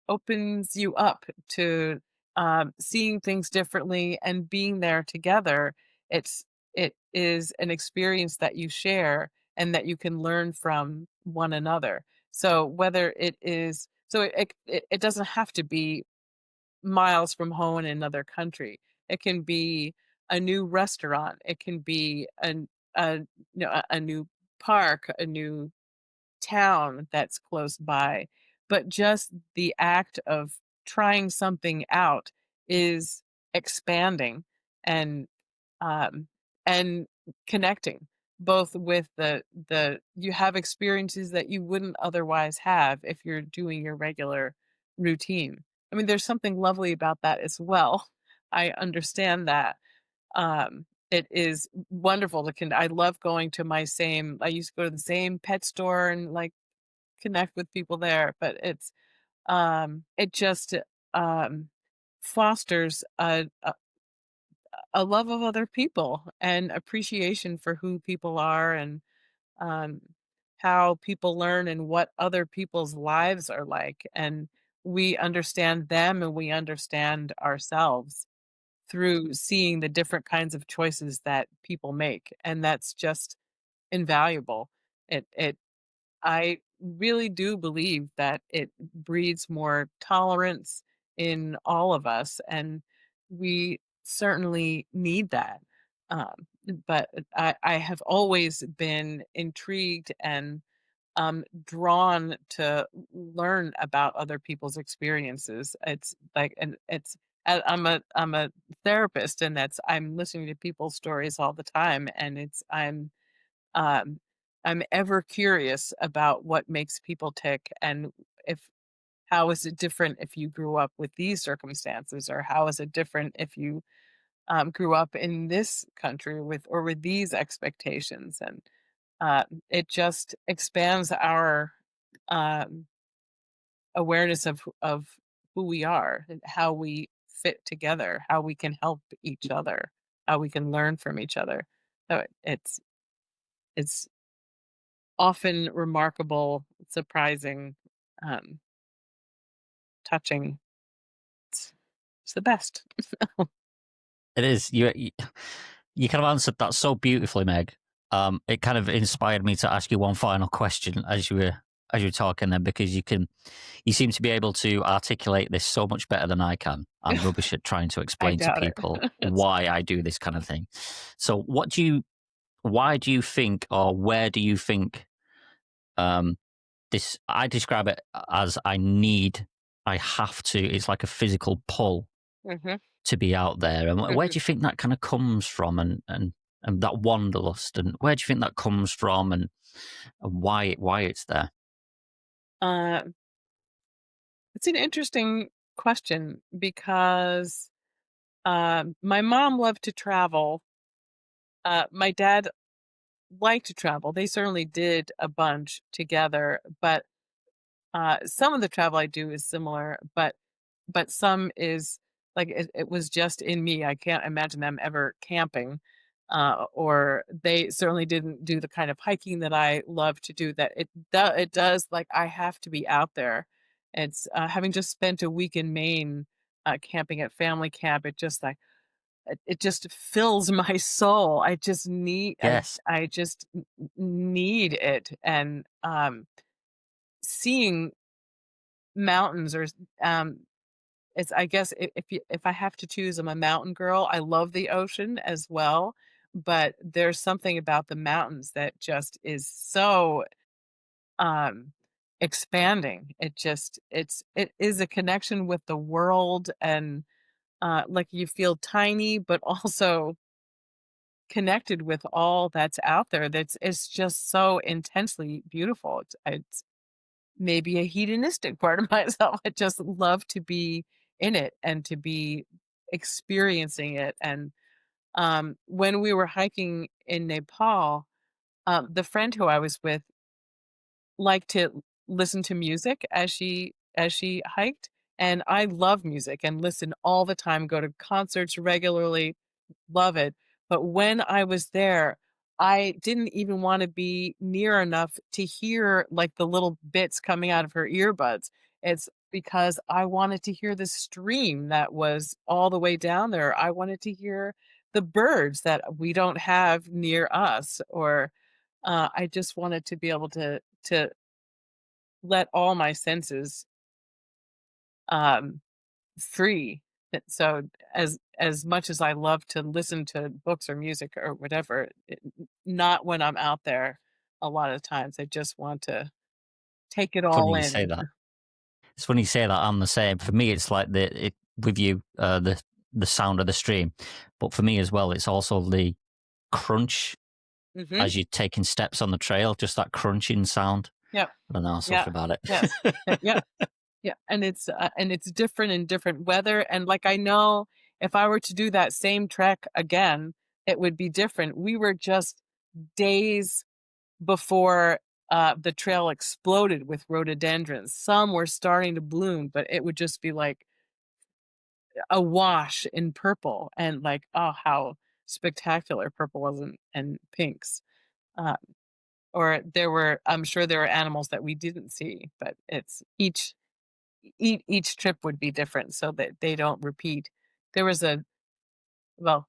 you up to seeing things differently and being there together. It is an experience that you share and that you can learn from one another. So whether it is so it doesn't have to be miles from home in another country. It can be a new restaurant. It can be a a new park, a new town that's close by. But just the act of trying something out is expanding and um, and connecting both with the you have experiences that you wouldn't otherwise have if you're doing your regular routine. I mean, there's something lovely about that as well. I understand that. It is wonderful to I love going to my same I used to go to the same pet store and like connect with people there, but it just um fosters a love of other people and appreciation for who people are, and um, how people learn and what other people's lives are like. And we understand them and we understand ourselves through seeing the different kinds of choices that people make. And that's just invaluable. It I really do believe that it breeds more tolerance in all of us, and we certainly need that. Um, but I have always been intrigued and drawn to learn about other people's experiences. It's like, and it's I'm a therapist, and that's I'm listening to people's stories all the time, and um I'm ever curious about what makes people tick, and if how is it different if you grew up with these circumstances, or how is it different if you grew up in this country with these expectations, and it just expands our um, awareness of who we are and how we fit together, how we can help each other, how we can learn from each other. So it's often remarkable, surprising, um, touching. It's the best. It is. You kind of answered that so beautifully, Meg. It kind of inspired me to ask you one final question as you were talking then, because you seem to be able to articulate this so much better than I can. I'm rubbish at trying to I explain to doubt it. people why I do this kind of thing. So, why do you think, or where do you think um, this? I describe it as I have to. It's like a physical pull Hmm. to be out there. And where do Hmm. you think that kind of comes from? And that wanderlust, and where do you think that comes from, and why it's there? Uh, it's an interesting question because my mom loved to travel. My dad liked to travel. They certainly did a bunch together, but some of the travel I do is similar, but some is like it was just in me. I can't imagine them ever camping, or they certainly didn't do the kind of hiking that I love to do. That it does like I have to be out there. It's having just spent a week in Maine, camping at family camp. It just like it just fills my soul. I just need Yes, I just need it, and seeing mountains or it's I guess if I have to choose, I'm a mountain girl. I love the ocean as well, but there's something about the mountains that just is so um expanding. It is a connection with the world, and like you feel tiny but also connected with all that's out there. It's just so intensely beautiful. It's maybe a hedonistic part of myself. I just love to be in it and to be experiencing it. And when we were hiking in Nepal, the friend who I was with liked to listen to music as she hiked, and I love music and listen all the time, go to concerts regularly, love it. But when I was there, I didn't even wanna be near enough to hear, like, the little bits coming out of her earbuds. It's because I wanted to hear the stream that was all the way down there. I wanted to hear the birds that we don't have near us, or, I just wanted to be able to let all my senses, um, free. So as much as I love to listen to books or music or whatever, not when I'm out there. A lot of times, I just want to take it funny all you say in. that. It's funny you say that. I'm the same. For me, it's like with you, the sound of the stream, but for me as well, it's also the crunch Hmm. as you're taking steps on the trail. Just that crunching sound. Yep. I don't know, Yeah. something about it. Yes. Yeah. Yeah. And it's different in different weather. And like I know if I were to do that same trek again, it would be different. We were just days before the trail exploded with rhododendrons. Some were starting to bloom, but it would just be like awash in purple, and like, oh, how spectacular purple was, and pinks. Uh, or there were, I'm sure there were animals that we didn't see, but it's each trip would be different so that they don't repeat. There was a well,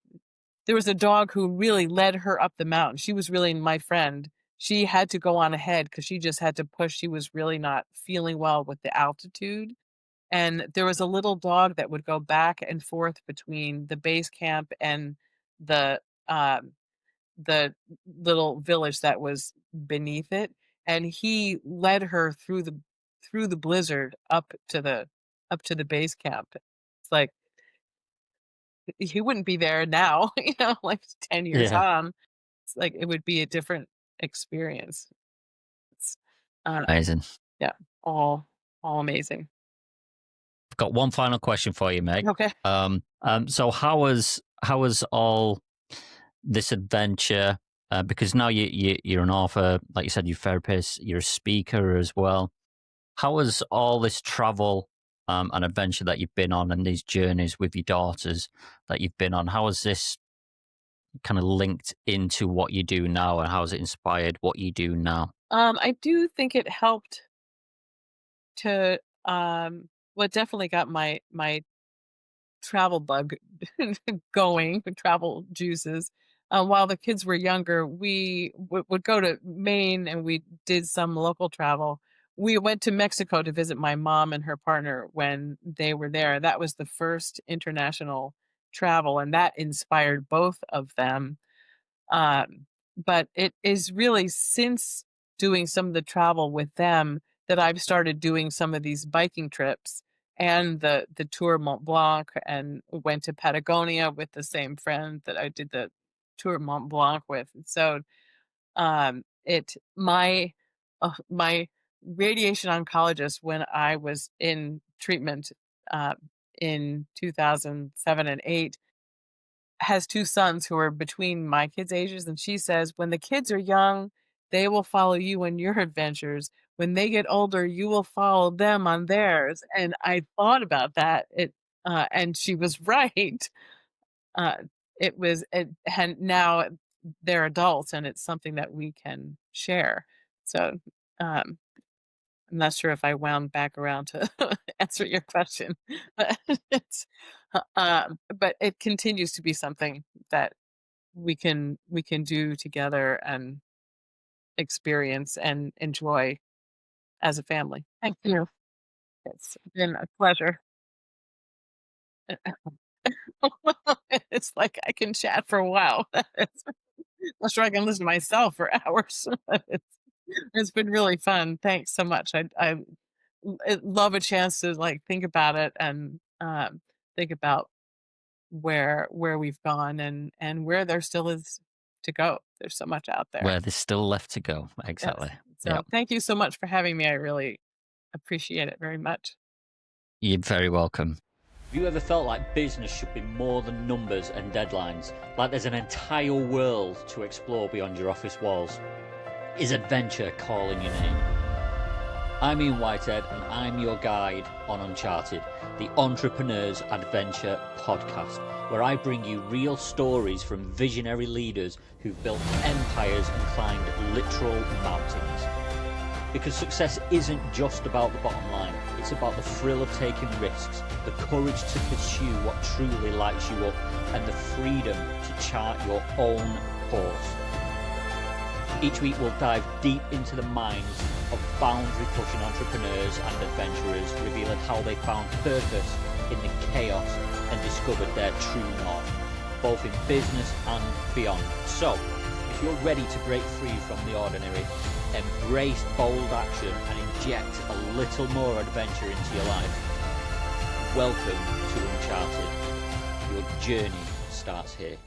there was a dog who really led her up the mountain. She was really my friend. She had to go on ahead because she just had to push. She was really not feeling well with the altitude. And there was a little dog that would go back and forth between the base camp and the um, the little village that was beneath it. and he led her through the blizzard up to the base camp. It's like he wouldn't be there now, like 10 years Yeah. on. It's like it would be a different experience. It's, uh, Amazing. yeah, all all amazing. I've got one final question for you, Meg. Okay. So how was all this adventure? Because now you're an author, like you said, you're a therapist, you're a speaker as well. How has all this travel and adventure that you've been on, and these journeys with your daughters that you've been on, how has this kind of linked into what you do now, and how has it inspired what you do now? I do think it helped to well, it definitely got my travel bug going, the travel juices. While the kids were younger, we would go to Maine and we did some local travel. We went to Mexico to visit my mom and her partner when they were there. That was the first international travel, and that inspired both of them. But it is really since doing some of the travel with them that I've started doing some of these biking trips and the Tour Mont Blanc, and went to Patagonia with the same friend that I did the Tour Mont Blanc with. And so it my radiation oncologist, when I was in treatment uh, in 2007 and 8, has 2 sons who are between my kids' ages, and she says, "When the kids are young, they will follow you on your adventures. When they get older, you will follow them on theirs." And I thought about that, and she was right. Uh, and now they're adults, and it's something that we can share. So, um, I'm not sure if I wound back around to answer your question, but but it continues to be something that we can do together and experience and enjoy as a family. Thank you. It's been a pleasure. It's like I can chat for a while. Not sure I can listen to myself for hours. It's been really fun. Thanks so much. Love a chance to like think about it and think about where we've gone and where there still is to go. There's so much out there. Where there's still left to go. Yes. Exactly. So Yeah. thank you so much for having me. I really appreciate it very much. You're very welcome. Have you ever felt like business should be more than numbers and deadlines? Like there's an entire world to explore beyond your office walls? Is adventure calling your name? I'm Ian Whitehead, and I'm your guide on Uncharted, the Entrepreneur's Adventure podcast, where I bring you real stories from visionary leaders who've built empires and climbed literal mountains. Because success isn't just about the bottom line, it's about the thrill of taking risks, the courage to pursue what truly lights you up, and the freedom to chart your own course. Each week we'll dive deep into the minds of boundary-pushing entrepreneurs and adventurers, revealing how they found purpose in the chaos and discovered their true north, both in business and beyond. So, if you're ready to break free from the ordinary, embrace bold action and inject a little more adventure into your life, welcome to Uncharted. Your journey starts here.